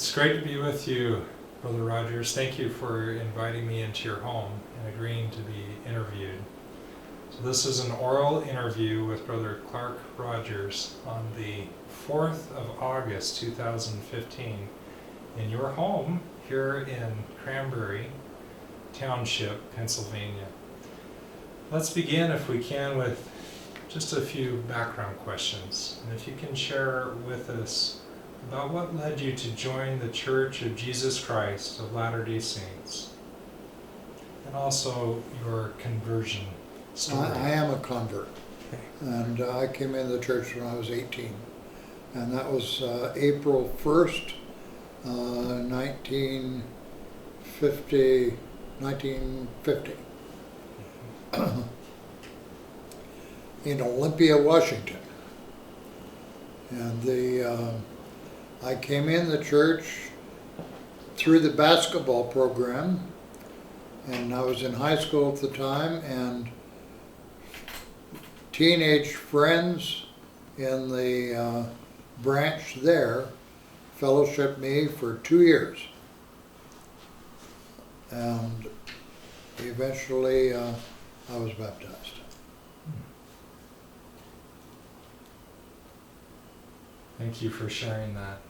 It's great to be with you, Brother Rogers. Thank you for inviting me into your home and agreeing to be interviewed. So this is an oral interview with Brother Clark Rogers on the 4th of August 2015 in your home here in Cranberry Township, Pennsylvania. Let's begin, if we can, with just a few background questions. And if you can share with us about what led you to join the Church of Jesus Christ of Latter-day Saints, and also your conversion story. I am a convert, Okay. and I came into the church when I was 18, and that was April 1st, 1950, in Olympia, Washington. And I came in the church through the basketball program, and I was in high school at the time, and teenage friends in the branch there fellowshipped me for 2 years. And eventually I was baptized. Thank you for sharing that.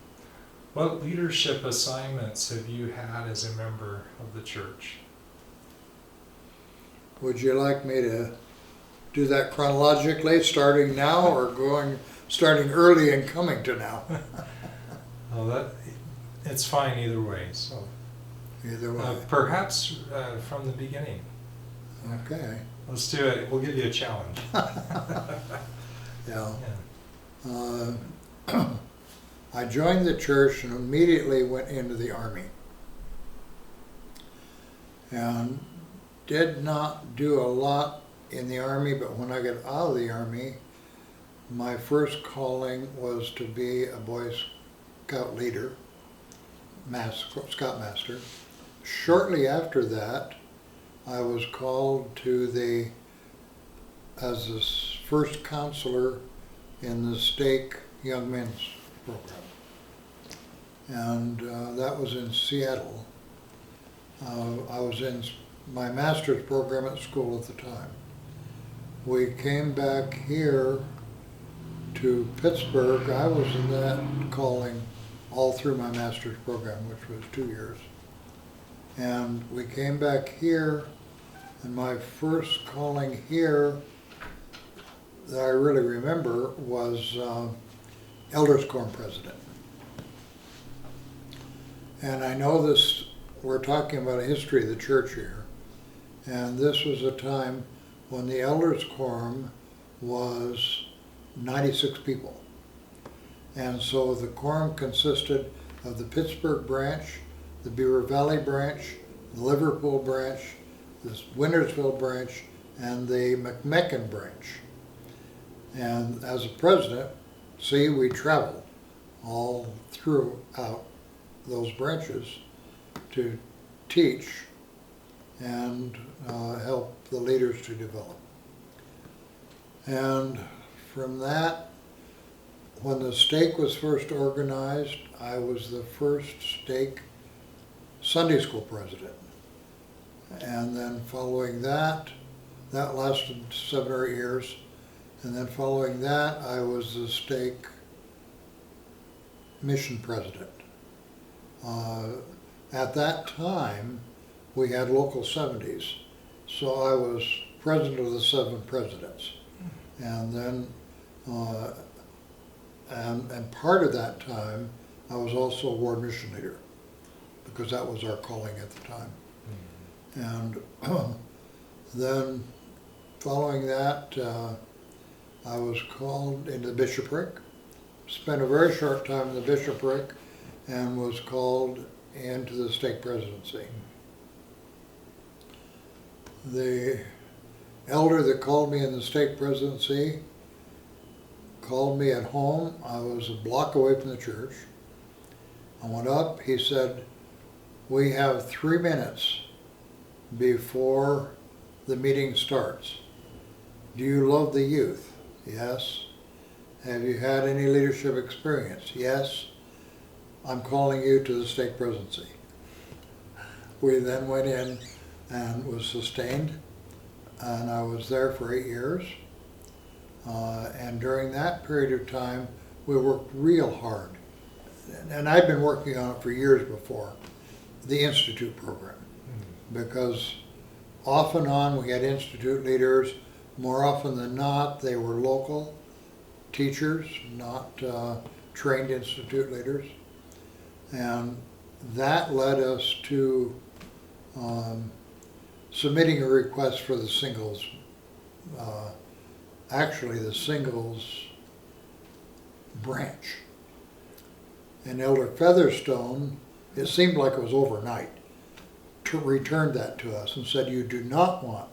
What leadership assignments have you had as a member of the church? Would you like me to do that chronologically, starting now, or starting early and coming to now? Well, it's fine either way. So Either way. perhaps from the beginning. Okay. Let's do it. We'll give you a challenge. Yeah. Yeah. I joined the church and immediately went into the Army. And did not do a lot in the Army, but when I got out of the Army, my first calling was to be a Boy Scout leader, Scoutmaster. Shortly after that, I was called as the first counselor in the Stake Young Men's Program. And that was in Seattle. I was in my master's program at school at the time. We came back here to Pittsburgh. I was in that calling all through my master's program, which was 2 years. And we came back here, and my first calling here that I really remember was Elders Quorum President. And I know this, we're talking about a history of the church here, and this was a time when the Elders Quorum was 96 people. And so the quorum consisted of the Pittsburgh branch, the Beaver Valley branch, the Liverpool branch, the Wintersville branch, and the McMecken branch. And as a president, we traveled all throughout those branches to teach and help the leaders to develop. And from that, when the stake was first organized, I was the first stake Sunday school president. And then following that lasted 7 or 8 years. And then following that, I was the stake mission president. At that time, we had local 70s. So I was president of the 7 presidents. And then, and part of that time, I was also a ward mission leader, because that was our calling at the time. And then following that, I was called into the bishopric, spent a very short time in the bishopric, and was called into the stake presidency. The elder that called me in the stake presidency called me at home. I was a block away from the church. I went up, he said, "We have 3 minutes before the meeting starts. Do you love the youth?" "Yes." "Have you had any leadership experience?" "Yes." I'm calling you to the stake presidency. We then went in and was sustained, and I was there for 8 years. And during that period of time, we worked real hard. And I'd been working on it for years before, the Institute program, because off and on we had Institute leaders. More often than not, they were local teachers, not trained Institute leaders. And that led us to submitting a request for the singles, actually the singles branch. And Elder Featherstone, it seemed like it was overnight, returned that to us and said, you do not want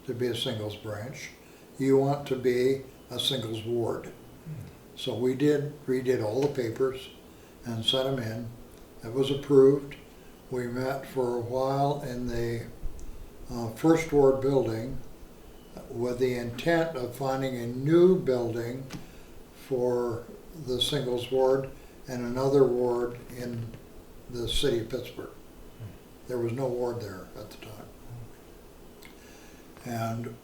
to be a singles branch, you want to be a singles ward. So we redid all the papers and sent them in. It was approved. We met for a while in the First Ward building with the intent of finding a new building for the singles ward and another ward in the city of Pittsburgh. There was no ward there at the time. And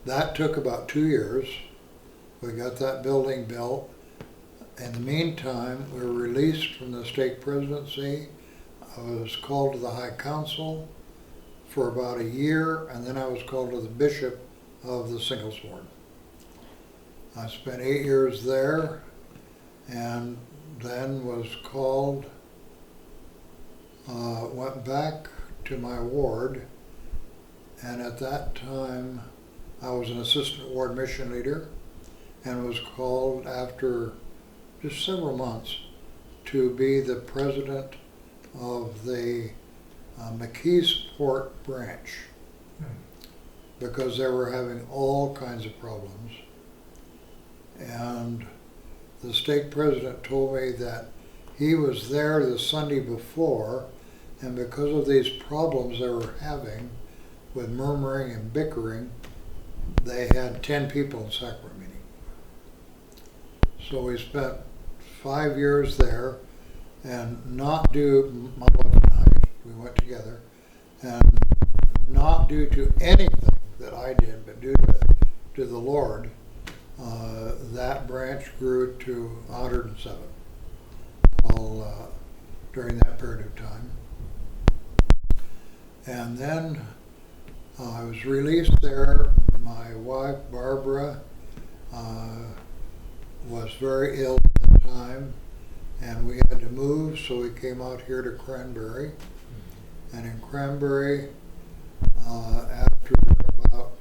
that took about 2 years. We got that building built. In the meantime, we were released from the stake presidency. I was called to the High Council for about a year, and then I was called to the bishop of the singles ward. I spent 8 years there, and then was called, went back to my ward, and at that time I was an assistant ward mission leader and was called after just several months to be the president of the McKeesport branch, because they were having all kinds of problems. And the stake president told me that he was there the Sunday before, and because of these problems they were having with murmuring and bickering, they had 10 people in sacrament meeting. So we spent 5 years there and not do, my wife and I, we went together, and not due to anything that I did, but due to the Lord, that branch grew to 107 all during that period of time. And then I was released there. My wife, Barbara, was very ill at the time, and we had to move, so we came out here to Cranberry. And in Cranberry, after about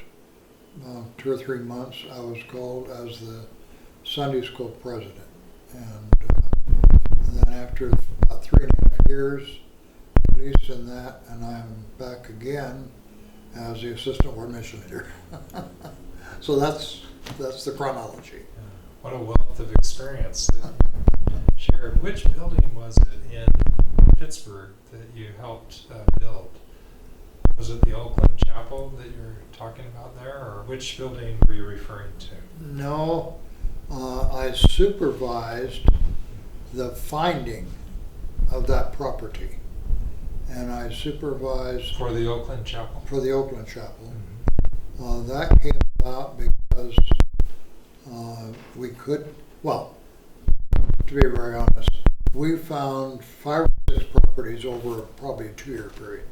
2 or 3 months, I was called as the Sunday school president. And then after about 3.5 years, released in that, and I'm back again as the assistant ward mission leader. So that's the chronology. What a wealth of experience that you shared. Which building was it in Pittsburgh that you helped build? Was it the Oakland Chapel that you're talking about there, or which building were you referring to? No, I supervised the finding of that property, and I supervised For the Oakland Chapel? for the Oakland Chapel. Mm-hmm. That came about because we could, well, to be very honest, we found 5 or 6 properties over probably a 2-year period.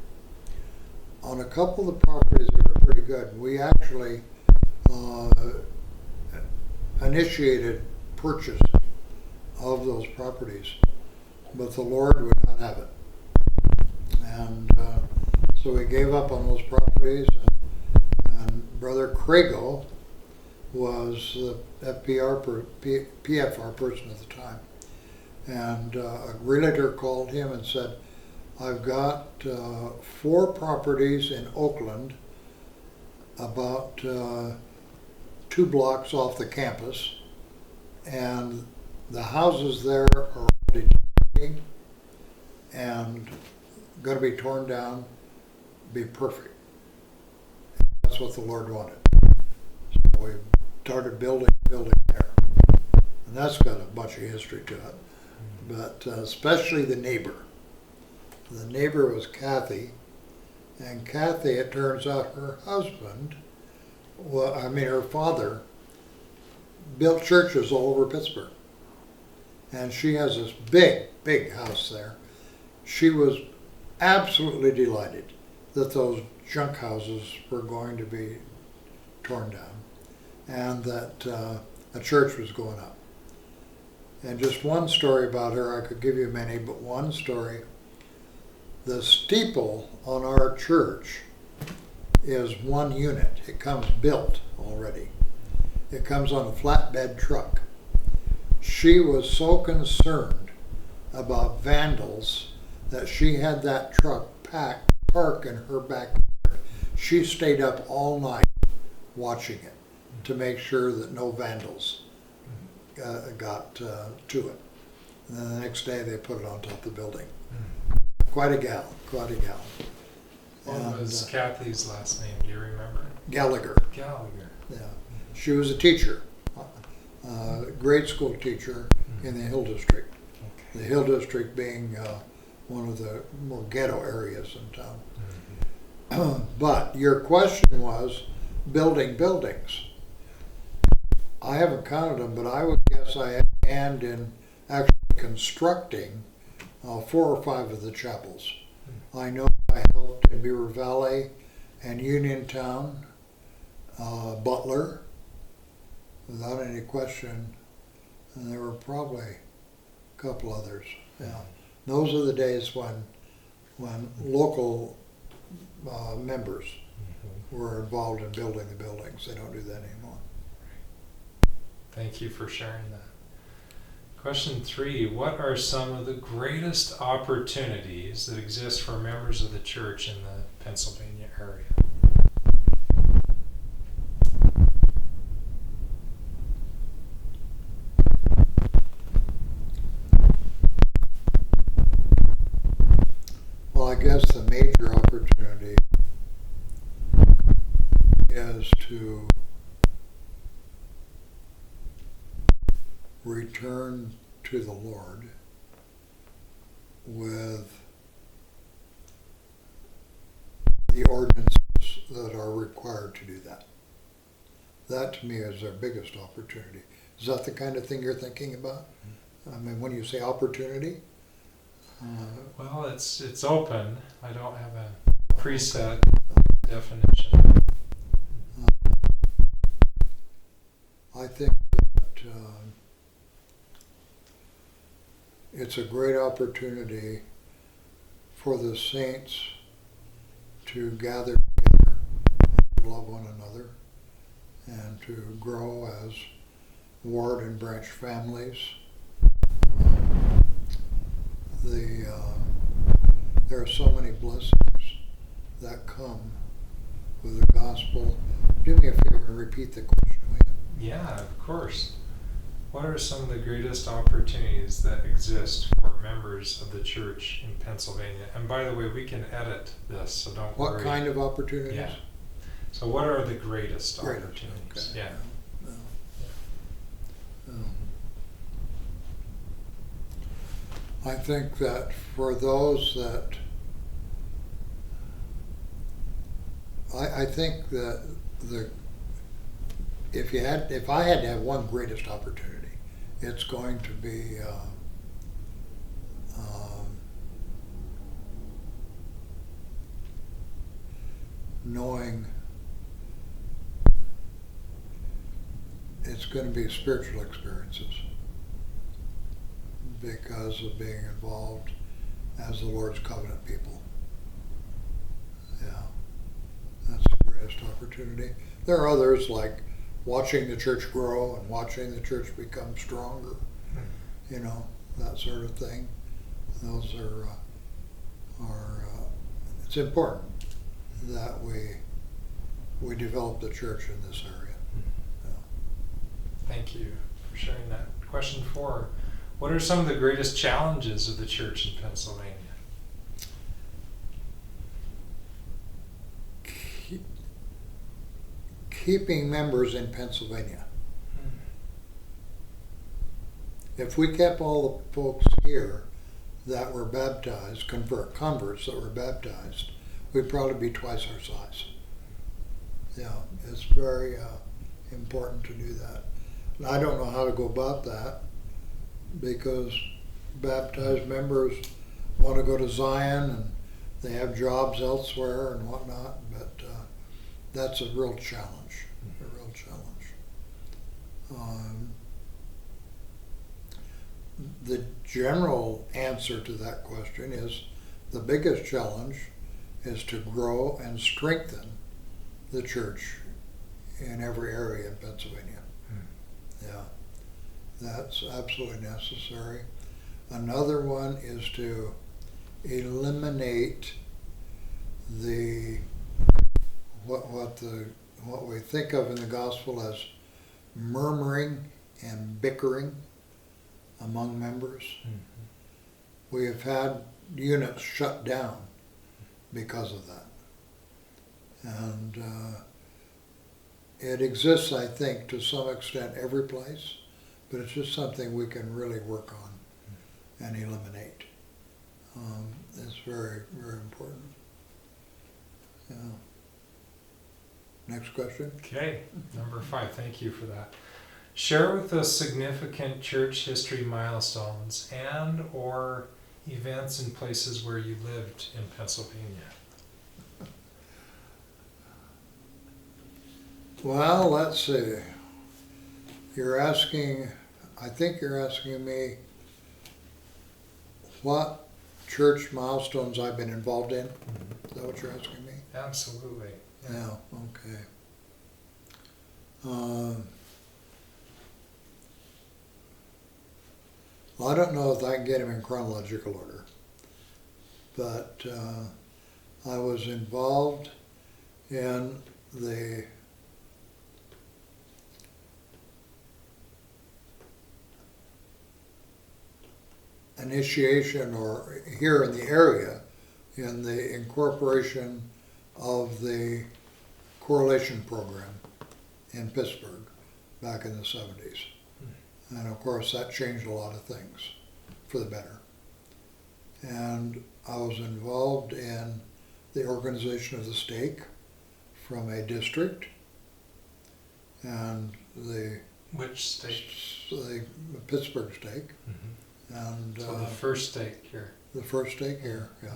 On a couple of the properties that were pretty good, we actually initiated purchase of those properties, but the Lord would not have it. And so we gave up on those properties, and Brother Crago was the PFR person at the time. And a realtor called him and said, I've got 4 properties in Oakland, about 2 blocks off the campus, and the houses there are detached and going to be torn down, be perfect. That's what the Lord wanted. So we started building there. And that's got a bunch of history to it. but especially the neighbor. The neighbor was Kathy, and Kathy, it turns out her husband, her father, built churches all over Pittsburgh. And she has this big, big house there. She was absolutely delighted that those junk houses were going to be torn down and that a church was going up. And just one story about her, I could give you many, but one story. The steeple on our church is one unit. It comes built already. It comes on a flatbed truck. She was so concerned about vandals that she had that truck park in her backyard. She stayed up all night watching it to make sure that no vandals got to it. And then the next day they put it on top of the building. Quite a gal. What was Kathy's last name? Do you remember? Gallagher. Gallagher. Yeah. She was a teacher, grade school teacher in the Hill District. Okay. The Hill District being one of the more ghetto areas in town. But your question was building buildings. I haven't counted them, but I would guess I had a hand in actually constructing 4 or 5 of the chapels. I know I helped in Beaver Valley and Uniontown, Butler, without any question, and there were probably a couple others. Yeah, those are the days when local members were involved in building the buildings. They don't do that anymore. Thank you for sharing that. Question 3, what are some of the greatest opportunities that exist for members of the church in the Pennsylvania area? Well, I guess the major opportunity is to return to the Lord with the ordinances that are required to do that. That to me is our biggest opportunity. Is that the kind of thing you're thinking about? I mean, when you say opportunity? Well, it's open. I don't have a preset definition. I think that it's a great opportunity for the saints to gather together, to love one another, and to grow as ward and branch families. There are so many blessings that come with the gospel. Do me a favor and repeat the question, will you? Yeah, of course. What are some of the greatest opportunities that exist for members of the church in Pennsylvania? And by the way, we can edit this, so don't worry. What kind of opportunities? Yeah. So what are the greatest Greatest, opportunities? okay. Yeah. I think that for those that I think that if I had to have one greatest opportunity, it's going to be knowing it's going to be spiritual experiences because of being involved as the Lord's covenant people. Yeah, that's the greatest opportunity. There are others like watching the church grow and watching the church become stronger, you know, that sort of thing. Those are it's important that we develop the church in this area. Yeah. Thank you for sharing that. Question 4. What are some of the greatest challenges of the church in Pennsylvania? Keeping members in Pennsylvania. If we kept all the folks here that were baptized, converts that were baptized, we'd probably be twice our size. Yeah, it's very important to do that. And I don't know how to go about that because baptized members want to go to Zion and they have jobs elsewhere and whatnot, but that's a real challenge, a real challenge. The general answer to that question is the biggest challenge is to grow and strengthen the church in every area in Pennsylvania. Yeah, that's absolutely necessary. Another one is to eliminate what we think of in the gospel as murmuring and bickering among members. We have had units shut down because of that. And it exists, I think, to some extent every place, but it's just something we can really work on and eliminate. It's very, very important. Yeah. Next question. Okay, number 5, thank you for that. Share with us significant church history milestones and or events in places where you lived in Pennsylvania. Well, let's see. I think you're asking me what church milestones I've been involved in. Is that what you're asking me? Absolutely. Yeah, okay. Well, I don't know if I can get them in chronological order, but I was involved in the initiation, or here in the area, in the incorporation of the correlation program in Pittsburgh back in the 70s. And of course that changed a lot of things for the better. And I was involved in the organization of the stake from a district, and Which state? the Pittsburgh stake. And So the first stake here. the first stake here, yeah.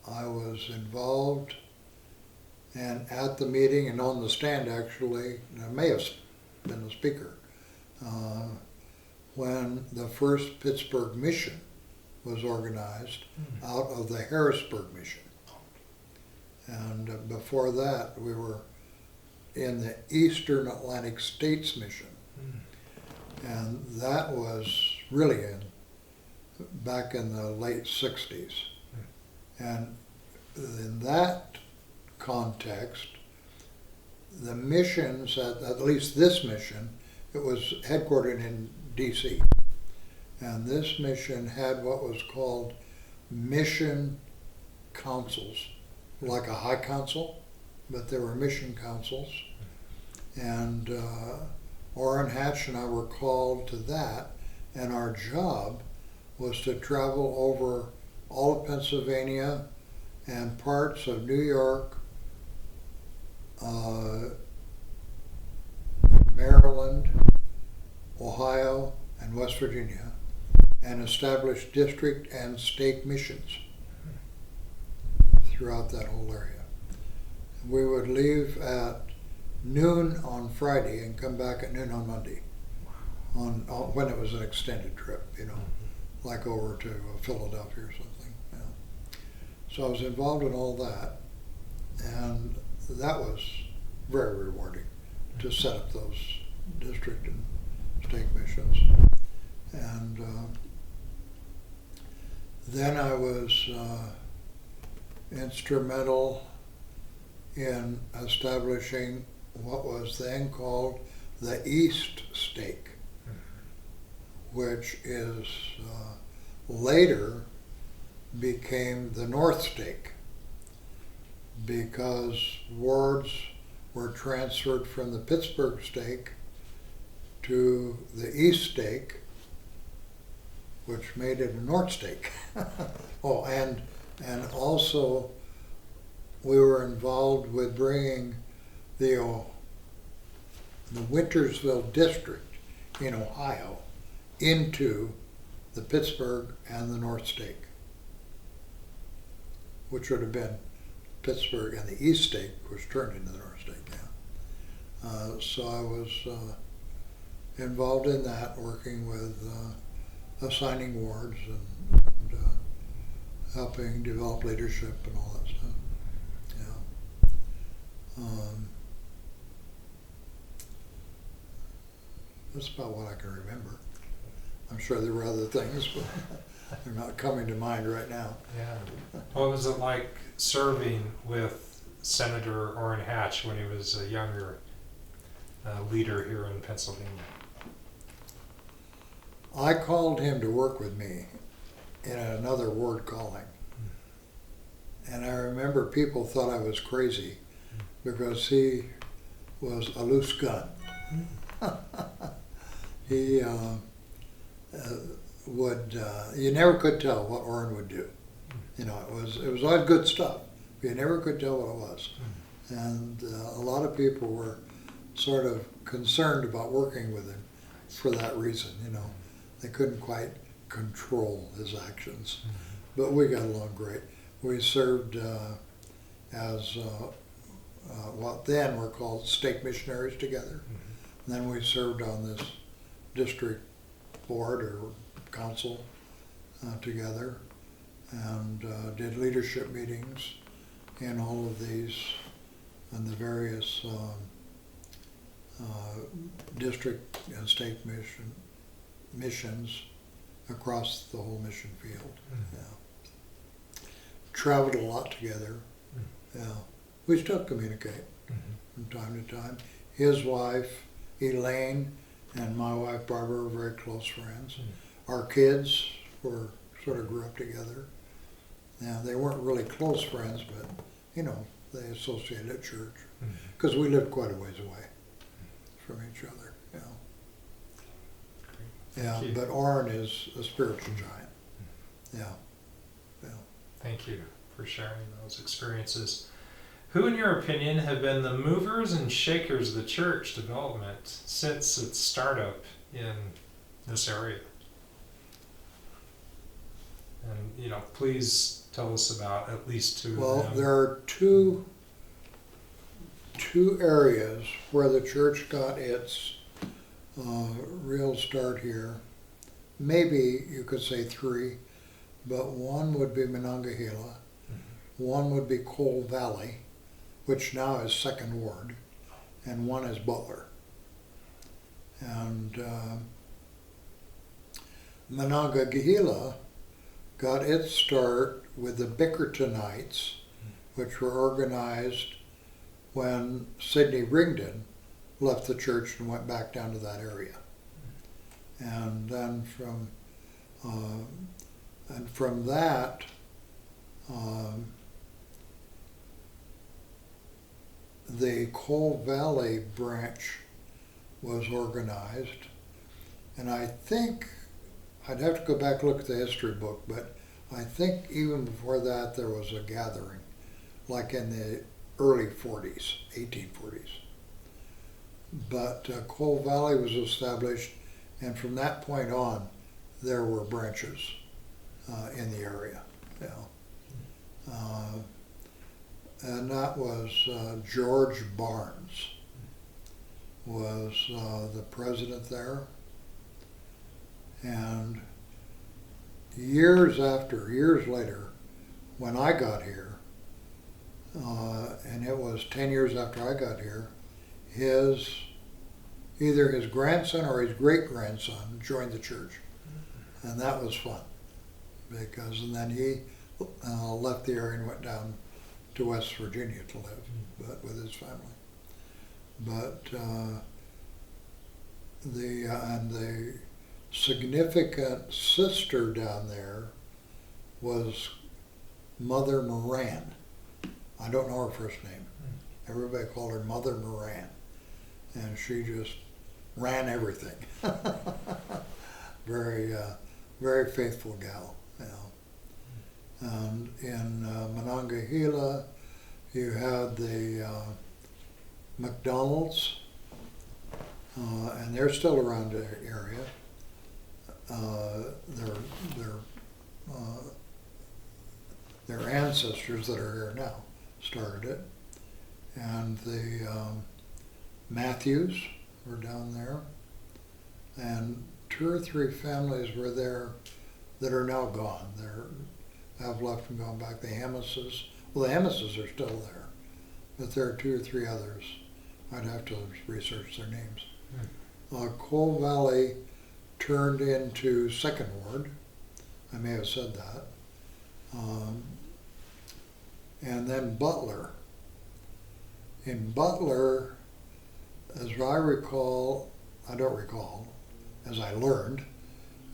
I was involved and at the meeting and on the stand actually, and I may have been the speaker, when the first Pittsburgh mission was organized out of the Harrisburg mission. And before that we were in the Eastern Atlantic States mission. And that was really back in the late 60s. And in that context, the missions, at least this mission, it was headquartered in DC. And this mission had what was called mission councils, like a high council, but there were mission councils. And Orrin Hatch and I were called to that, and our job was to travel over all of Pennsylvania and parts of New York, Maryland, Ohio, and West Virginia, and establish district and state missions throughout that whole area. We would leave at noon on Friday and come back at noon on Monday, on when it was an extended trip, like over to Philadelphia or something. Yeah. So I was involved in all that, and that was very rewarding to set up those district and state missions. And then I was instrumental in establishing what was then called the East Stake, which is later became the North Stake, because wards were transferred from the Pittsburgh stake to the east stake, which made it a north stake. Oh, and also we were involved with bringing the Wintersville district in Ohio into the Pittsburgh and the North Stake, which would have been Pittsburgh, and the East Stake was turned into the North Stake. Yeah. So I was involved in that, working with assigning wards and helping develop leadership and all that stuff. Yeah. That's about what I can remember. I'm sure there were other things, but they're not coming to mind right now. Yeah. What was it like serving with Senator Orrin Hatch when he was a younger leader here in Pennsylvania? I called him to work with me in another ward calling. And I remember people thought I was crazy because he was a loose gun. He you never could tell what Orrin would do. You know, it was always good stuff, but you never could tell what it was. And a lot of people were sort of concerned about working with him for that reason, you know. They couldn't quite control his actions. But we got along great. We served as what then were called stake missionaries together. And then we served on this district board or council together, and did leadership meetings in all of these and the various district and state missions across the whole mission field. Yeah. Traveled a lot together. Yeah. We still communicate from time to time. His wife, Elaine, and my wife, Barbara, were very close friends. Our kids sort of grew up together. Now, they weren't really close friends, but, you know, they associated at church because we lived quite a ways away from each other. You know. Yeah, but Orrin is a spiritual giant. Yeah. Yeah. Thank you for sharing those experiences. Who, in your opinion, have been the movers and shakers of the church development since its startup in this area? And, you know, please tell us about at least two Well, of them. there are two areas where the church got its real start here. Maybe you could say three, but one would be Monongahela, one would be Coal Valley, which now is Second Ward, and one is Butler. And Monongahela got its start with the Bickertonites, which were organized when Sidney Rigdon left the church and went back down to that area. And then from that, the Coal Valley branch was organized, and I think, I'd have to go back and look at the history book, but I think even before that there was a gathering, like in the early 40s, 1840s. But Coal Valley was established, and from that point on, there were branches in the area. Yeah. And that was George Barnes was the president there. And years later, when I got here, and it was 10 years after I got here, either his grandson or his great-grandson joined the church. And that was fun, and then he left the area and went down to West Virginia to live, but with his family. But the significant sister down there was Mother Moran. I don't know her first name. Everybody called her Mother Moran. And she just ran everything. Very, very faithful gal, you know. And in Monongahela, you had the McDonald's, and they're still around the area. Their ancestors that are here now started it, and the Matthews were down there, and 2 or 3 families were there that are now gone. Have left and gone back. The Hemmises, well, the Hemmises are still there, but there are 2 or 3 others. I'd have to research their names. Coal Valley turned into Second Ward. I may have said that. And then Butler. In Butler, as I recall, I don't recall, as I learned,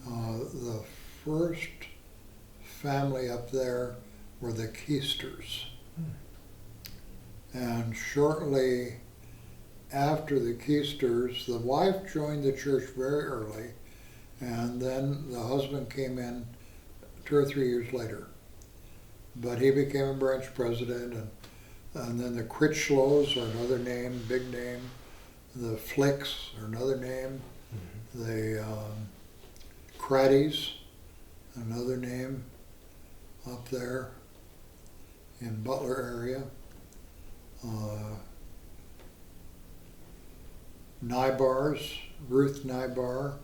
the first family up there were the Keisters. And shortly after the Keisters, the wife joined the church very early, and then the husband came in 2 or 3 years later. But he became a branch president, and then the Critchlows are another name, big name. The Flicks are another name. The Craddies, another name up there in Butler area. Nybars, Ruth Nybar,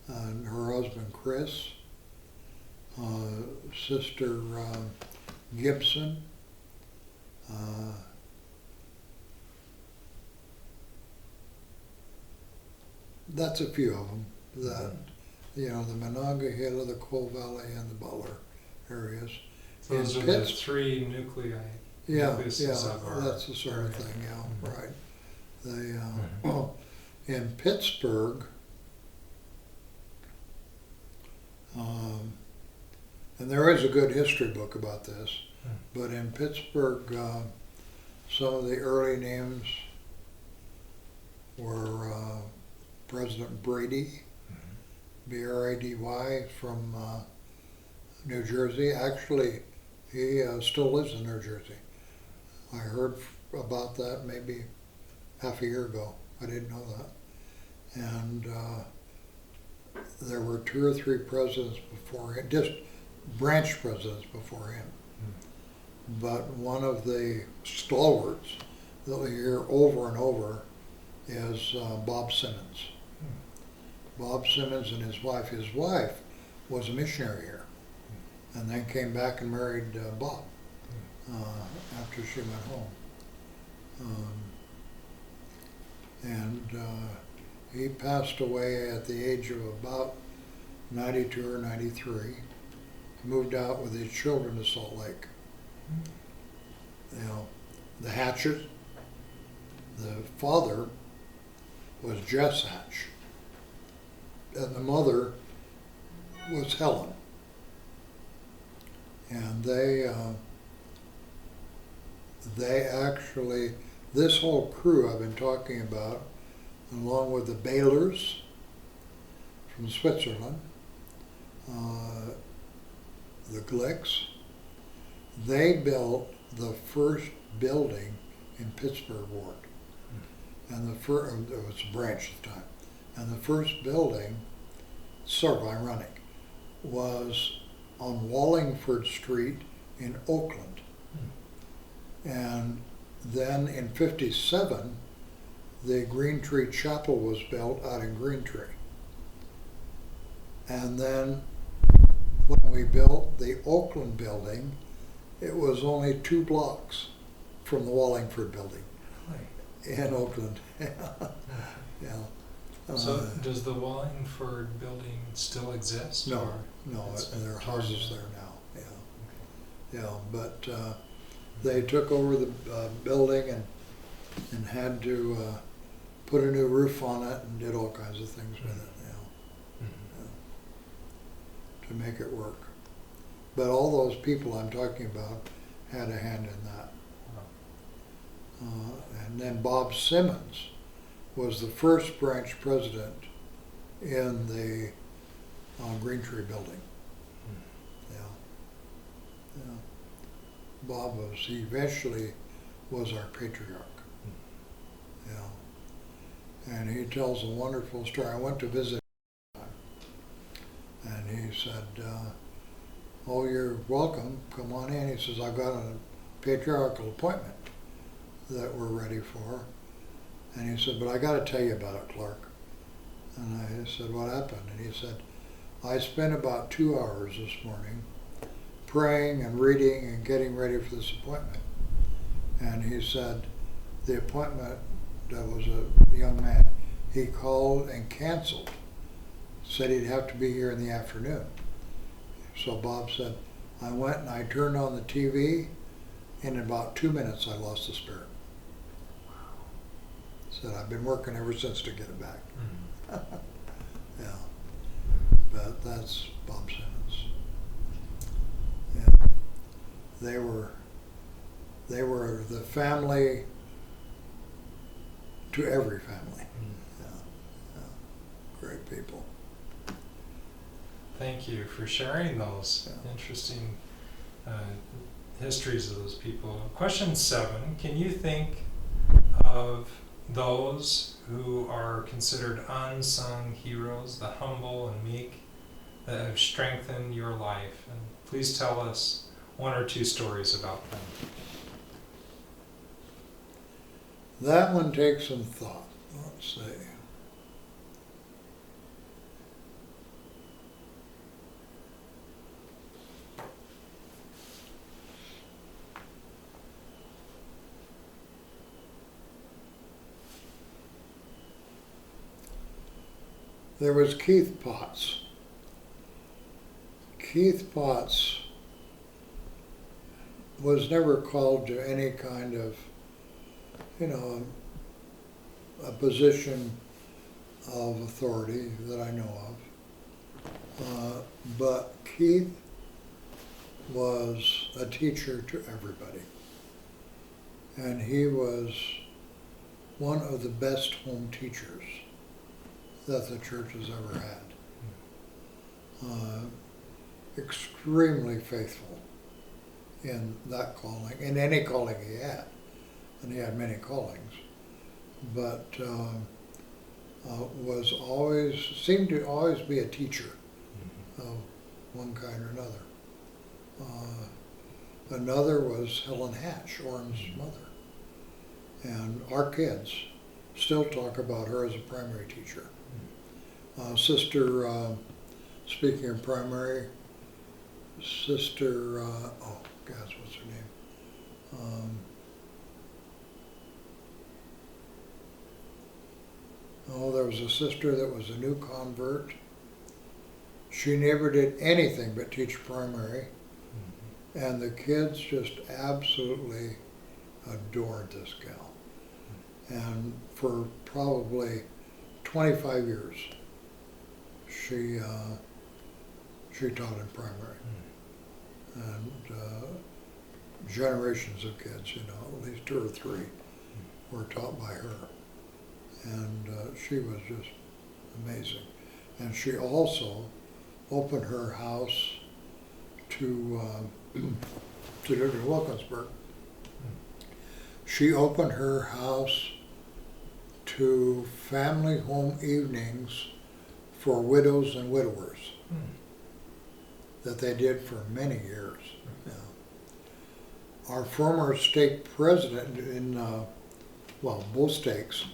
and her husband Chris. Sister Gibson. That's a few of them. That, you know, the Monongahela, the Coal Valley, and the Butler areas. So those are the 3 nuclei. Yeah, nucleuses of our that's the sort of area. thing. Yeah, right. They in Pittsburgh. And there is a good history book about this, but in Pittsburgh, some of the early names were President Brady, B-R-A-D-Y, from New Jersey. Actually, he still lives in New Jersey. I heard about that maybe half a year ago. I didn't know that. And there were 2 or 3 presidents before him, just branch presidents before him. But one of the stalwarts that we hear over and over is Bob Simmons. Bob Simmons and his wife was a missionary here, and then came back and married Bob after she went home. And he passed away at the age of about 92 or 93. Moved out with his children to Salt Lake. You know, the Hatches, the father was Jess Hatch, and the mother was Helen. And they actually, this whole crew I've been talking about, along with the Baylors from Switzerland, the Glicks, they built the first building in Pittsburgh Ward. And it was a branch at the time. And the first building, sort of ironic, was on Wallingford Street in Oakland. And then in '57, the Green Tree Chapel was built out in Green Tree. And then when we built the Oakland building, it was only 2 blocks from the Wallingford building in Oakland. Yeah. So does the Wallingford building still exist? No, or no, it's been there are torn houses down? there now. Yeah, yeah. But they took over the building and had to put a new roof on it and did all kinds of things with it. To make it work. But all those people I'm talking about had a hand in that. And then Bob Simmons was the first branch president in the Green Tree building. Yeah. Bob he eventually was our patriarch. Yeah. And he tells a wonderful story. I went to visit him, and he said, oh, you're welcome, come on in. He says, I've got a patriarchal appointment that we're ready for. And he said, but I got to tell you about it, Clark. And I said, what happened? And he said, I spent about 2 hours this morning praying and reading and getting ready for this appointment. And he said, the appointment, that was a young man, he called and canceled, said he'd have to be here in the afternoon. So Bob said, I went and I turned on the TV, and in about 2 minutes I lost the spirit. Said, I've been working ever since to get it back. Mm-hmm. Yeah, but that's Bob Simmons. Yeah, they were the family to every family. Yeah, great people. Thank you for sharing those Yeah. interesting histories of those people. Question 7, can you think of those who are considered unsung heroes, the humble and meek, that have strengthened your life? And please tell us 1 or 2 stories about them. That one takes some thought. Let's see. There was Keith Potts. Keith Potts was never called to any kind of, a position of authority that I know of. But Keith was a teacher to everybody. And he was one of the best home teachers that the church has ever had. Extremely faithful in that calling, in any calling he had. And he had many callings. But seemed to always be a teacher of one kind or another. Another was Helen Hatch, Orm's mother. And our kids still talk about her as a primary teacher. Speaking of primary, Sister, what's her name? There was a sister that was a new convert. She never did anything but teach primary. And the kids just absolutely adored this gal. And for probably 25 years, she taught in primary. And generations of kids, at least 2 or 3 were taught by her. And she was just amazing. And she also opened her house to live in Wilkinsburg. She opened her house to family home evenings for widows and widowers that they did for many years. Yeah. Our former stake president in, both stakes,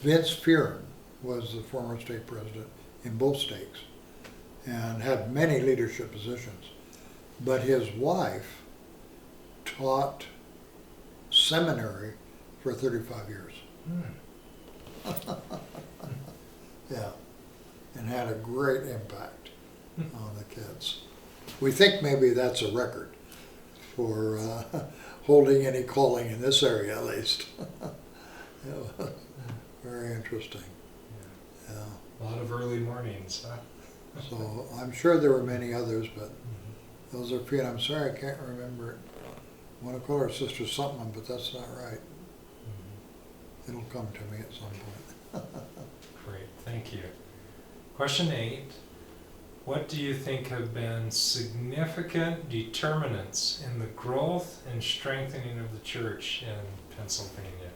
Vince Fearon was the former stake president in both stakes and had many leadership positions. But his wife taught seminary for 35 years. Yeah, and had a great impact on the kids. We think maybe that's a record for holding any calling in this area, at least. Yeah, very interesting. Yeah. A lot of early mornings, huh? So I'm sure there were many others, but those are few. And I'm sorry I can't remember it. I want to call her Sister something, but that's not right. it'll come to me at some point. Great, thank you. Question 8. What do you think have been significant determinants in the growth and strengthening of the church in Pennsylvania?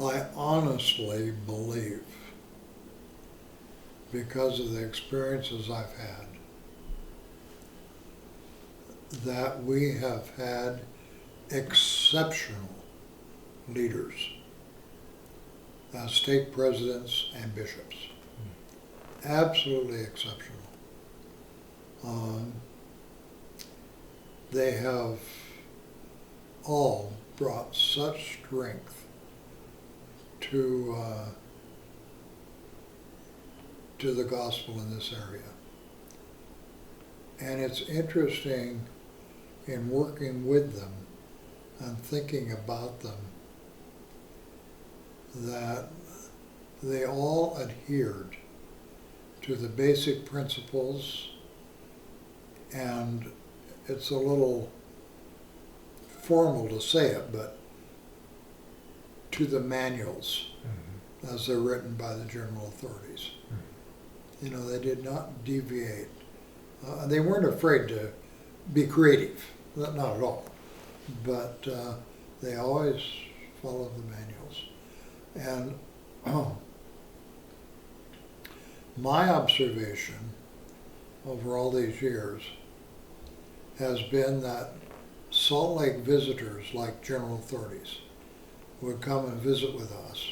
I honestly believe, because of the experiences I've had, that we have had exceptional leaders as stake presidents and bishops. Absolutely exceptional. They have all brought such strength to the gospel in this area. And it's interesting in working with them and thinking about them that they all adhered to the basic principles, and it's a little formal to say it, but to the manuals as they're written by the general authorities. You know, they did not deviate. They weren't afraid to be creative, not at all, but they always followed the manuals. And my observation over all these years has been that Salt Lake visitors, like general authorities, would come and visit with us.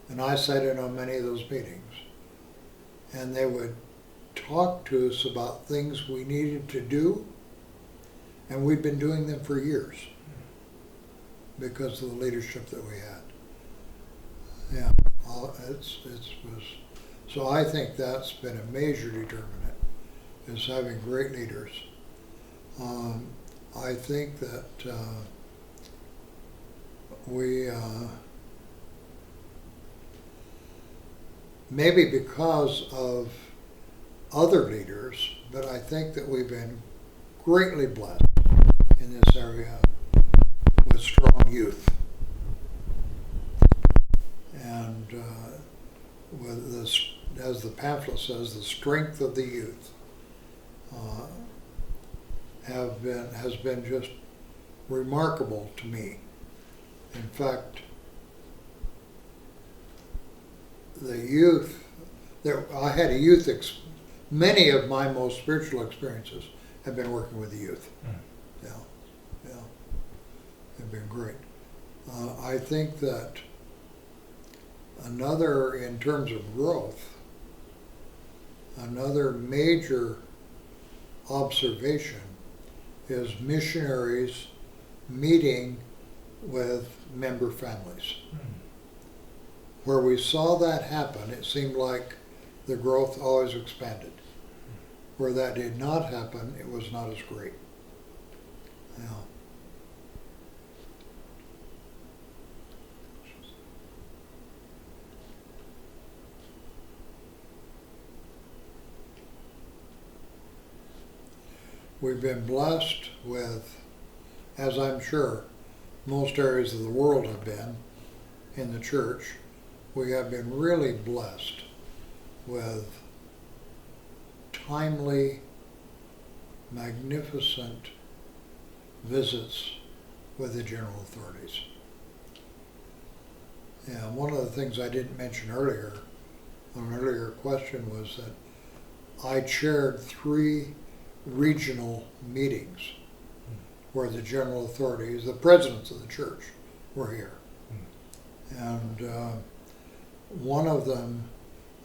And I sat in on many of those meetings. And they would talk to us about things we needed to do, and we'd been doing them for years because of the leadership that we had. Yeah, so I think that's been a major determinant, is having great leaders. I think that we, maybe because of other leaders, but I think that we've been greatly blessed in this area with strong youth. And with this, as the pamphlet says, the strength of the youth has been just remarkable to me. In fact, the youth, I had a youth, many of my most spiritual experiences have been working with the youth. Yeah, they've been great. I think that another, in terms of growth, another major observation is missionaries meeting with member families. Where we saw that happen, it seemed like the growth always expanded. Where that did not happen, it was not as great. Yeah. We've been blessed with, as I'm sure most areas of the world have been in the church, we have been really blessed with timely, magnificent visits with the general authorities. And one of the things I didn't mention earlier, on an earlier question, was that I chaired 3 regional meetings where the general authorities, the presidents of the church, were here. And one of them,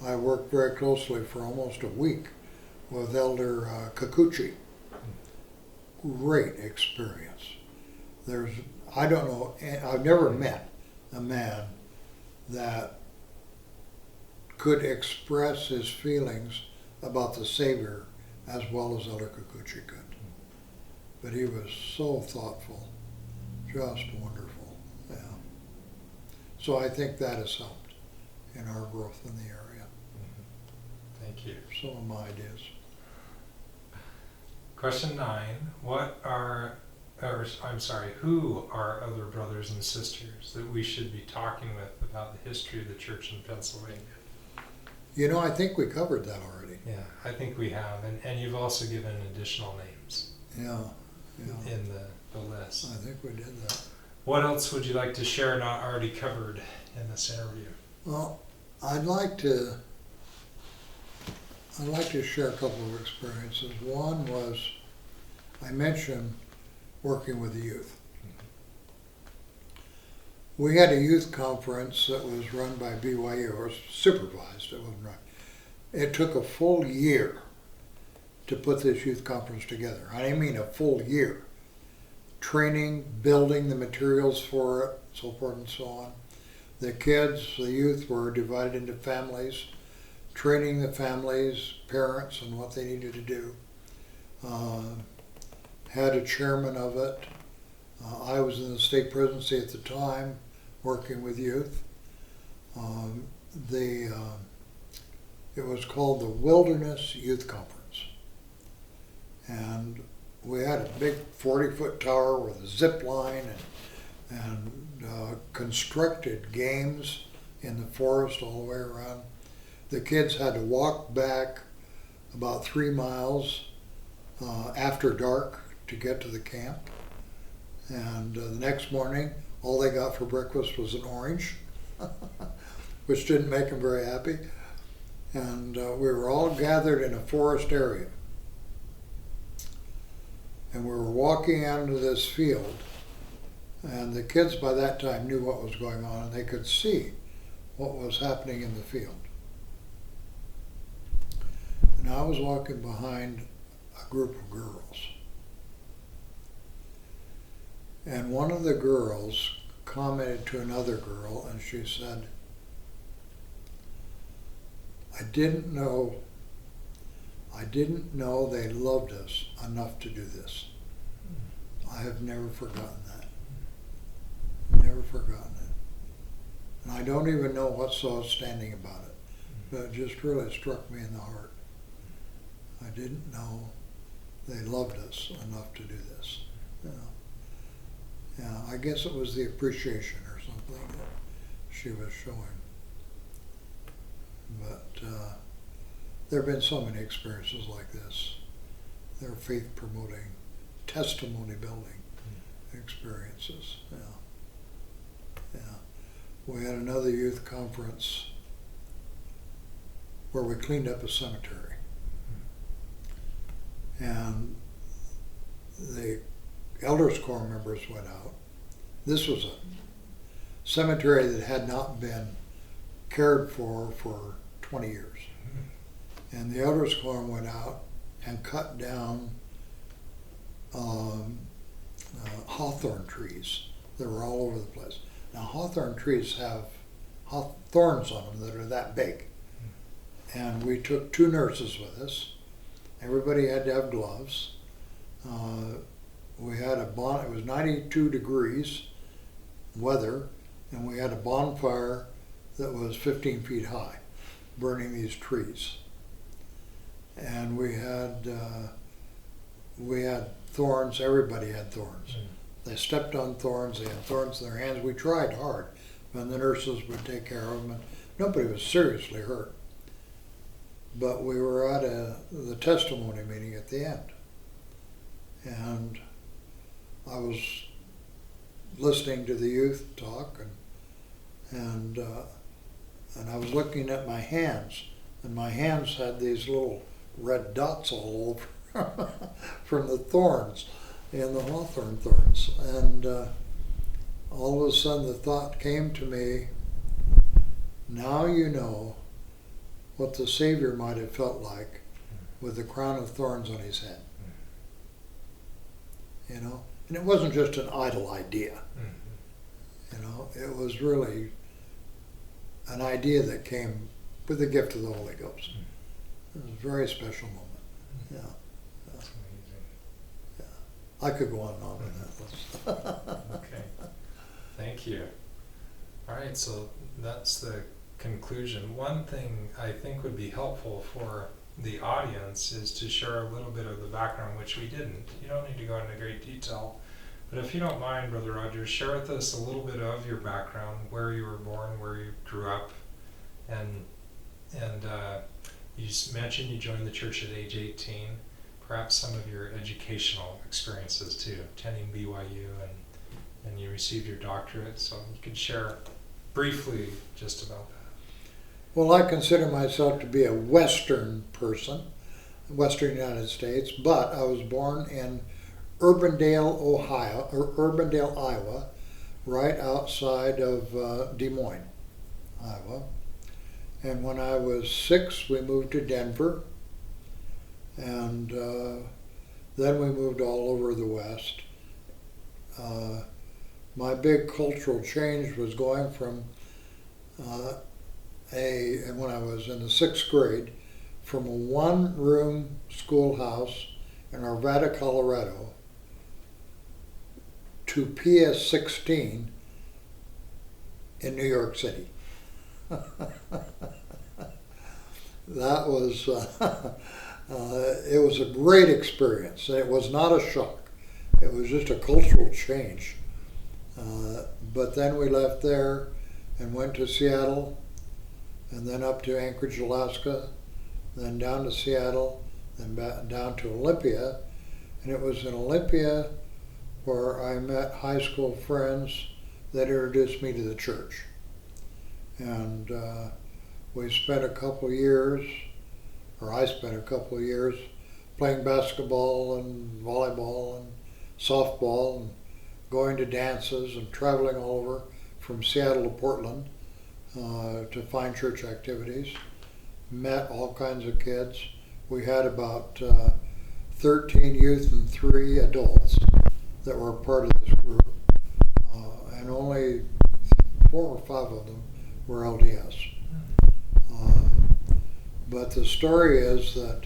I worked very closely for almost a week with Elder Kikuchi. Great experience. I don't know, I've never met a man that could express his feelings about the Savior as well as Elder Kikuchi could. But he was so thoughtful, just wonderful. Yeah. So I think that has helped in our growth in the area. Thank you. Some of my ideas. Question 9. Who are other brothers and sisters that we should be talking with about the history of the church in Pennsylvania? You know, I think we covered that already. Yeah, I think we have. And you've also given additional names Yeah, yeah. in the list. I think we did that. What else would you like to share not already covered in this interview? Well, I'd like to share a couple of experiences. One was, I mentioned working with the youth. We had a youth conference that was run by BYU, or supervised, it wasn't run. It took a full year to put this youth conference together. I mean a full year. Training, building the materials for it, so forth and so on. The kids, the youth were divided into families, training the families, parents, and what they needed to do. Had a chairman of it. I was in the state presidency at the time, working with youth. It was called the Wilderness Youth Conference. And we had a big 40-foot tower with a zip line and constructed games in the forest all the way around. The kids had to walk back about 3 miles after dark to get to the camp. And the next morning, all they got for breakfast was an orange, which didn't make them very happy. And we were all gathered in a forest area. And we were walking out into this field, and the kids by that time knew what was going on, and they could see what was happening in the field. And I was walking behind a group of girls. And one of the girls commented to another girl, and she said, I didn't know they loved us enough to do this. I have never forgotten that. Never forgotten it. And I don't even know what's so outstanding about it, but it just really struck me in the heart. I didn't know they loved us enough to do this. You know. Yeah, I guess it was the appreciation or something that she was showing. But there have been so many experiences like this. They're faith promoting, testimony building experiences. Yeah. We had another youth conference where we cleaned up a cemetery. And the Elders Quorum members went out. This was a cemetery that had not been cared for 20 years. And the Elders Quorum went out and cut down hawthorn trees that were all over the place. Now hawthorn trees have thorns on them that are that big. And we took 2 nurses with us. Everybody had to have gloves. We had it was 92 degrees weather, and we had a bonfire that was 15 feet high, burning these trees. And we had thorns. Everybody had thorns. They stepped on thorns. They had thorns in their hands. We tried hard, and the nurses would take care of them. And nobody was seriously hurt. But we were at the testimony meeting at the end, and I was listening to the youth talk, and I was looking at my hands, and my hands had these little red dots all over from the thorns and the hawthorn thorns. And all of a sudden the thought came to me, now you know what the Savior might have felt like with the crown of thorns on his head. You know? And it wasn't just an idle idea. You know, it was really an idea that came with the gift of the Holy Ghost. It was a very special moment. Yeah. That's amazing. Yeah. I could go on and on with that. Okay. Thank you. All right, so that's the conclusion. One thing I think would be helpful for the audience is to share a little bit of the background, which we didn't. You don't need to go into great detail, but if you don't mind, Brother Rogers, share with us a little bit of your background, where you were born, where you grew up, and you mentioned you joined the church at age 18. Perhaps some of your educational experiences too, attending BYU, and you received your doctorate. So you could share briefly just about that. Well, I consider myself to be a Western person, Western United States, but I was born in Urbandale, Iowa, right outside of Des Moines, Iowa. And when I was 6, we moved to Denver, and then we moved all over the West. My big cultural change was going from and when I was in the 6th grade, from a one-room schoolhouse in Arvada, Colorado, to PS 16 in New York City. That was, it was a great experience. It was not a shock. It was just a cultural change. But then we left there and went to Seattle, and then up to Anchorage, Alaska, then down to Seattle, then back down to Olympia. And it was in Olympia where I met high school friends that introduced me to the church. And we spent a couple of years, or I spent a couple of years, playing basketball and volleyball and softball and going to dances and traveling all over from Seattle to Portland to find church activities. Met all kinds of kids. We had about 13 youth and 3 adults that were part of this group, and only 4 or 5 of them were LDS. But the story is that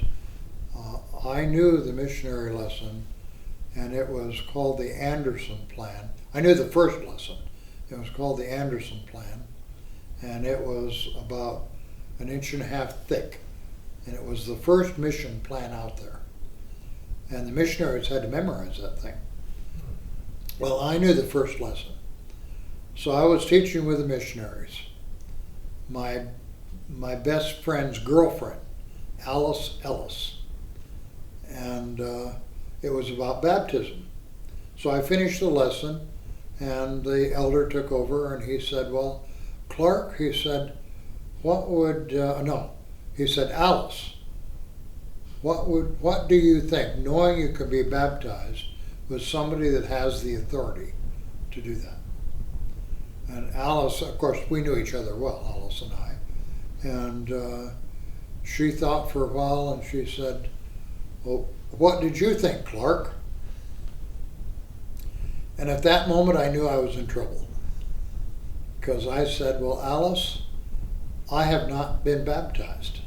I knew the missionary lesson, and it was called the Anderson Plan. I knew the first lesson. It was called the Anderson Plan, and it was about 1.5 inches thick, and it was the first mission plan out there. And the missionaries had to memorize that thing. Well, I knew the first lesson, so I was teaching with the missionaries. My best friend's girlfriend, Alice Ellis, and it was about baptism. So I finished the lesson, and the elder took over, and he said, well, Clark, he said, he said, Alice, what do you think, knowing you can be baptized with somebody that has the authority to do that? And Alice, of course, we knew each other well, Alice and I, and she thought for a while, and she said, well, what did you think, Clark? And at that moment, I knew I was in trouble, because I said, well, Alice, I have not been baptized.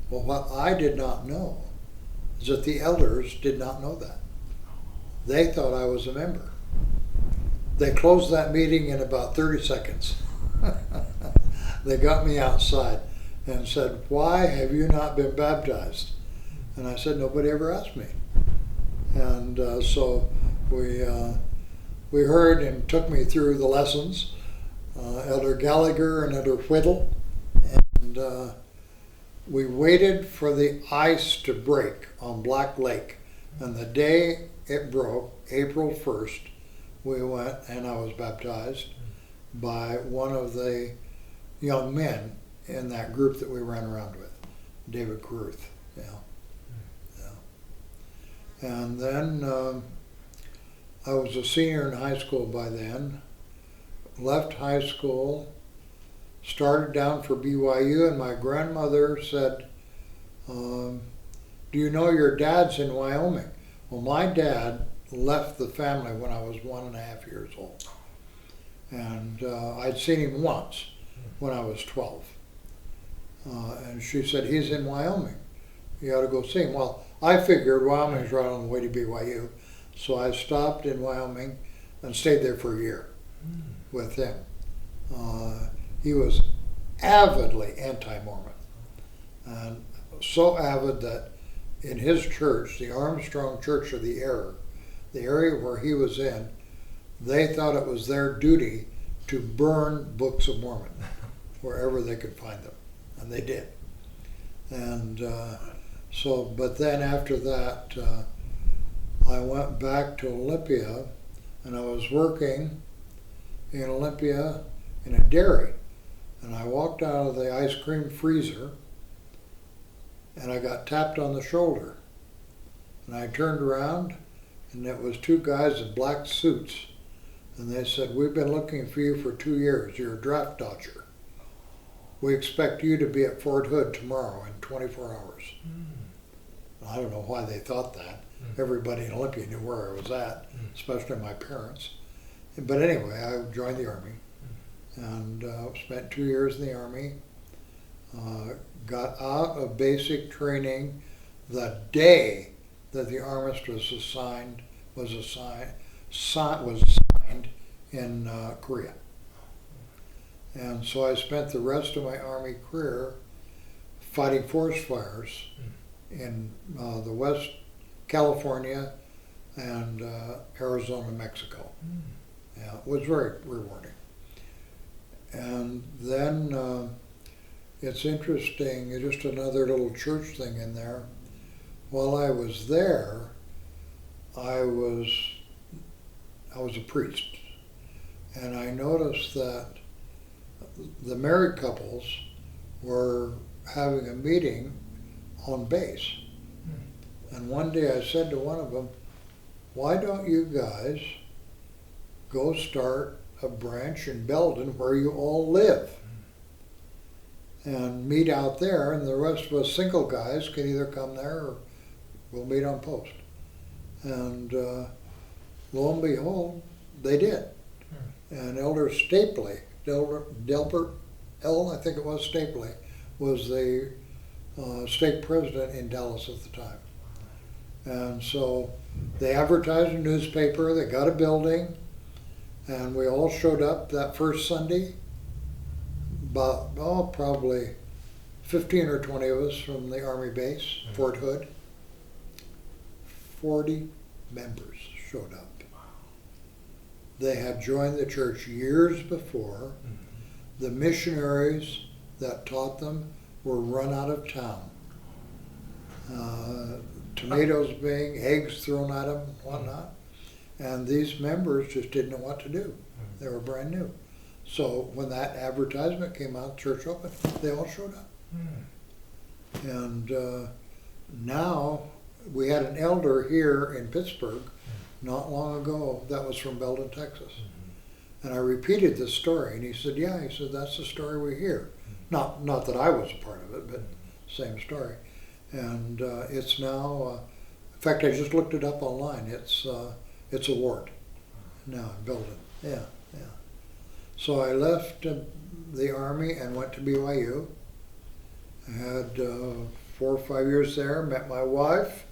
Well, what I did not know is that the elders did not know that. They thought I was a member. They closed that meeting in about 30 seconds. They got me outside and said, why have you not been baptized? And I said, nobody ever asked me. And so we heard and took me through the lessons, Elder Gallagher and Elder Whittle, and we waited for the ice to break on Black Lake. And the day it broke, April 1st, we went, and I was baptized by one of the young men in that group that we ran around with, David Caruth. Yeah. And then I was a senior in high school by then, left high school, started down for BYU, and my grandmother said, do you know your dad's in Wyoming? Well, my dad left the family when I was 1.5 years old. And I'd seen him once when I was 12. And she said, he's in Wyoming. You ought to go see him. Well, I figured Wyoming's right on the way to BYU. So I stopped in Wyoming and stayed there for a year with him. He was avidly anti-Mormon. And so avid that in his church, the Armstrong Church of the area where he was in, they thought it was their duty to burn Books of Mormon wherever they could find them, and they did. And but then after that, I went back to Olympia, and I was working in Olympia in a dairy, and I walked out of the ice cream freezer, and I got tapped on the shoulder, and I turned around, and it was two guys in black suits, and they said, "We've been looking for you for 2 years. You're a draft dodger. We expect you to be at Fort Hood tomorrow in 24 hours." I don't know why they thought that. Everybody in Olympia knew where I was at, especially my parents. But anyway, I joined the Army and spent 2 years in the Army. Got out of basic training the day that the armistice was signed in Korea. And so I spent the rest of my Army career fighting forest fires in the West California and Arizona, Mexico. Yeah, it was very rewarding. And then it's interesting, just another little church thing in there. While I was there, I was a priest, and I noticed that the married couples were having a meeting on base. And one day I said to one of them, "Why don't you guys go start a branch in Belden where you all live and meet out there, and the rest of us single guys can either come there or we'll meet on post." And lo and behold, they did. And Elder Stapley, Delbert L., I think it was Stapley, was the stake president in Dallas at the time. And so they advertised in a newspaper, they got a building, and we all showed up that first Sunday. About, probably 15 or 20 of us from the Army base, Fort Hood. 40 members showed up. They had joined the church years before. The missionaries that taught them were run out of town. Tomatoes being, eggs thrown at them, whatnot. And these members just didn't know what to do. They were brand new. So when that advertisement came out, church opened, they all showed up. And now we had an elder here in Pittsburgh not long ago that was from Belden, Texas. And I repeated this story, and he said, "Yeah," he said, "that's the story we hear." Not that I was a part of it, but same story. And it's now, in fact, I just looked it up online. It's a ward now in Belden. Yeah. So I left the Army and went to BYU. I had 4 or 5 years there, met my wife,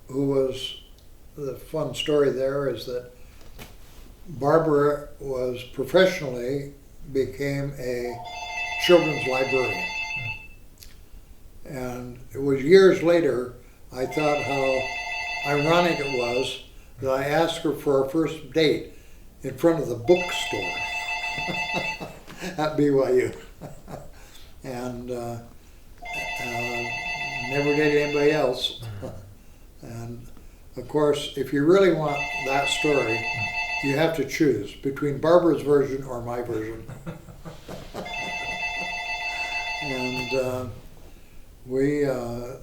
who was, the fun story there is that Barbara was professionally became a children's librarian. And it was years later, I thought how ironic it was that I asked her for our first date in front of the bookstore at BYU. And never dated anybody else. And of course, if you really want that story, you have to choose between Barbara's version or my version. And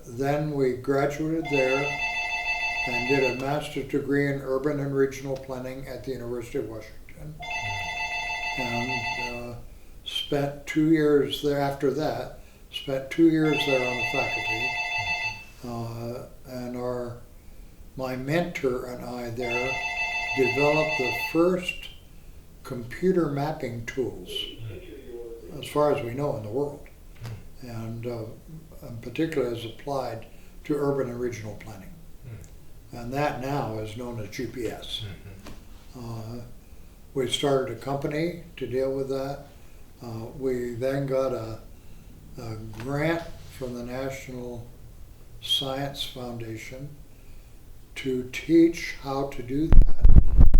then we graduated there and did a master's degree in urban and regional planning at the University of Washington. And spent 2 years there after that, spent 2 years there on the faculty. And my mentor and I there developed the first computer mapping tools, as far as we know, in the world. And particularly as applied to urban and regional planning. And that now is known as GPS. We started a company to deal with that. We then got a grant from the National Science Foundation to teach how to do that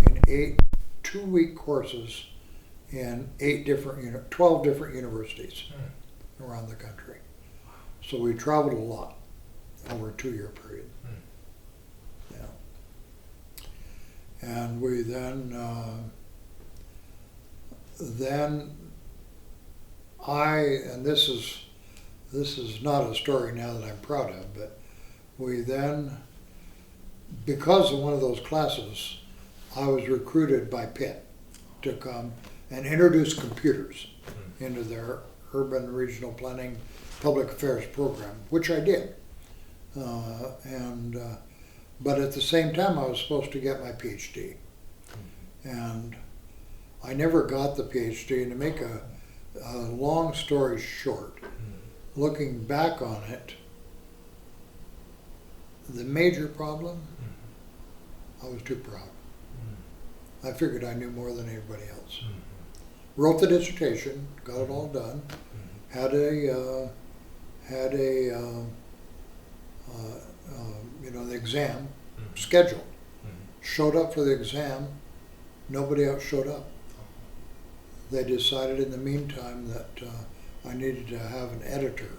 in 8 2-week courses in 12 different universities around the country. So we traveled a lot over a 2-year period. Yeah. And we then and this is not a story now that I'm proud of, but we then, because of one of those classes, I was recruited by Pitt to come and introduce computers into their urban regional planning public affairs program, which I did. But at the same time, I was supposed to get my PhD. And I never got the PhD. And to make a long story short, looking back on it, the major problem, I was too proud. I figured I knew more than anybody else. Wrote the dissertation, got it all done, had the exam scheduled. Showed up for the exam, nobody else showed up. They decided in the meantime that I needed to have an editor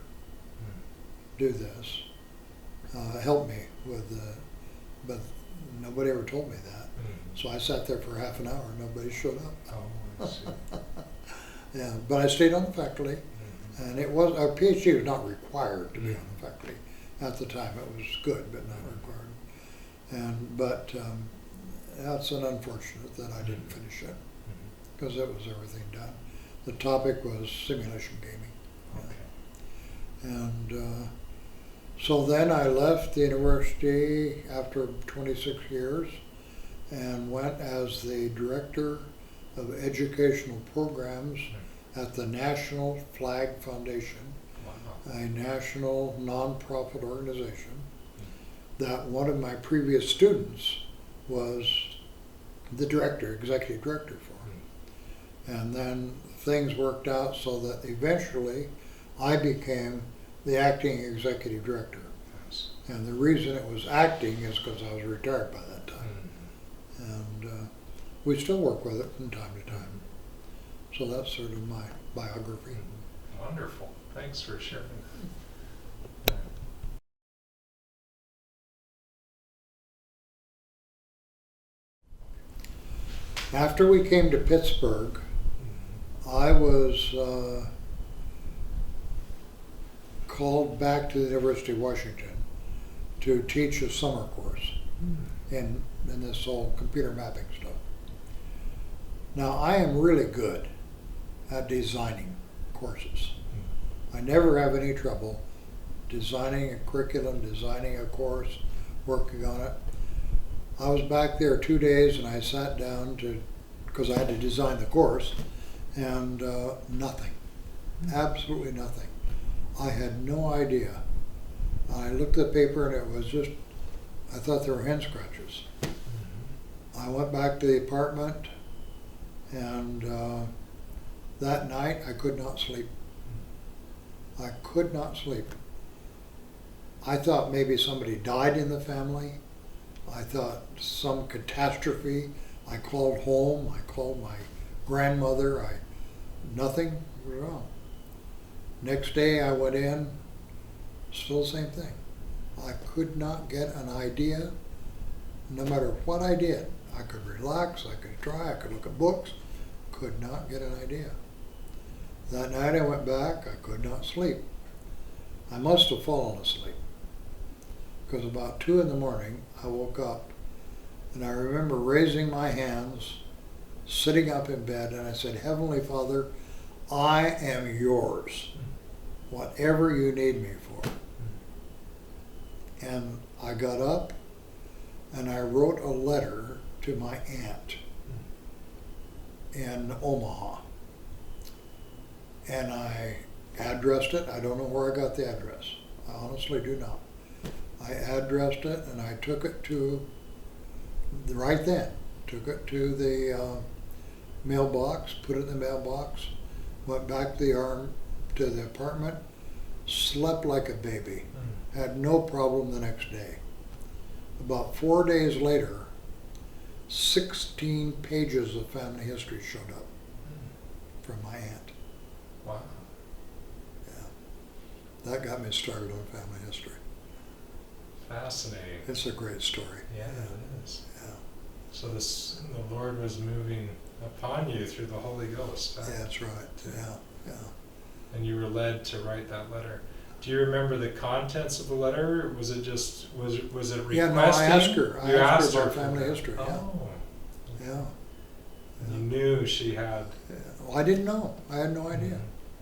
do this, help me with but nobody ever told me that. So I sat there for half an hour, nobody showed up. Oh, I see. Yeah, but I stayed on the faculty, and our PhD was not required to be on the faculty at the time. It was good, but not required. But that's an unfortunate that I didn't finish it, because it was everything done. The topic was simulation gaming. Okay. And so then I left the university after 26 years and went as the director of educational programs at the National Flag Foundation, a national nonprofit organization that one of my previous students was the executive director for. And then things worked out so that eventually I became the acting executive director. Yes. And the reason it was acting is because I was retired by that time. And we still work with it from time to time. So that's sort of my biography. Wonderful. Thanks for sharing that. After we came to Pittsburgh, I was called back to the University of Washington to teach a summer course in this whole computer mapping stuff. Now, I am really good at designing courses. I never have any trouble designing a curriculum, designing a course, working on it. I was back there 2 days and I sat down because I had to design the course, and nothing, absolutely nothing. I had no idea. I looked at the paper and it was just, I thought they were hand scratches. I went back to the apartment, and that night I could not sleep. I could not sleep. I thought maybe somebody died in the family. I thought some catastrophe. I called home, I called my grandmother, nothing was wrong. Next day I went in, still the same thing. I could not get an idea, no matter what I did. I could relax, I could try, I could look at books, could not get an idea. That night I went back, I could not sleep. I must have fallen asleep, because about 2 in the morning I woke up, and I remember raising my hands, sitting up in bed, and I said, Heavenly Father, I am yours, whatever you need me for. And I got up and I wrote a letter to my aunt in Omaha. And I addressed it. I don't know where I got the address. I honestly do not. I addressed it and I took it to, right then, took it to the mailbox, put it in the mailbox, went back to the apartment, slept like a baby, Mm. had no problem the next day. About 4 days later, 16 pages of family history showed up from my aunt. Wow. Yeah. That got me started on family history. Fascinating. It's a great story. Yeah, it is. Yeah. So the Lord was moving upon you through the Holy Ghost. Huh? Yeah, that's right. Yeah, yeah. And you were led to write that letter. Do you remember the contents of the letter? Was it just was it requesting? Yeah, no, I asked her. I You asked her her about for family that. history. Yeah. Oh. Yeah. And you knew she had, Yeah. Well, I didn't know. I had no idea.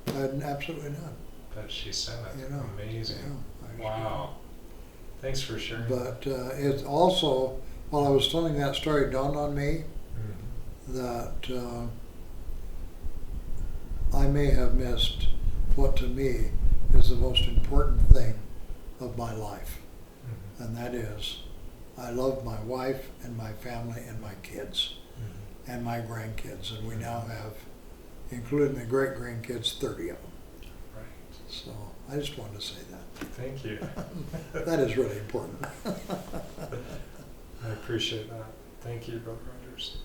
Mhm. I had absolutely none. but she sent it. You know. Amazing. Yeah, I just Wow. Thanks for sharing. But it also, while I was telling that story, dawned on me Mhm. that I may have missed what to me is the most important thing of my life. Mhm. And that is, I love my wife and my family and my kids Mhm. and my grandkids. And we now have, including the great grandkids, 30 of them. Right. So I just wanted to say that. Thank you. That is really important. I appreciate that. Thank you, Brother Roger.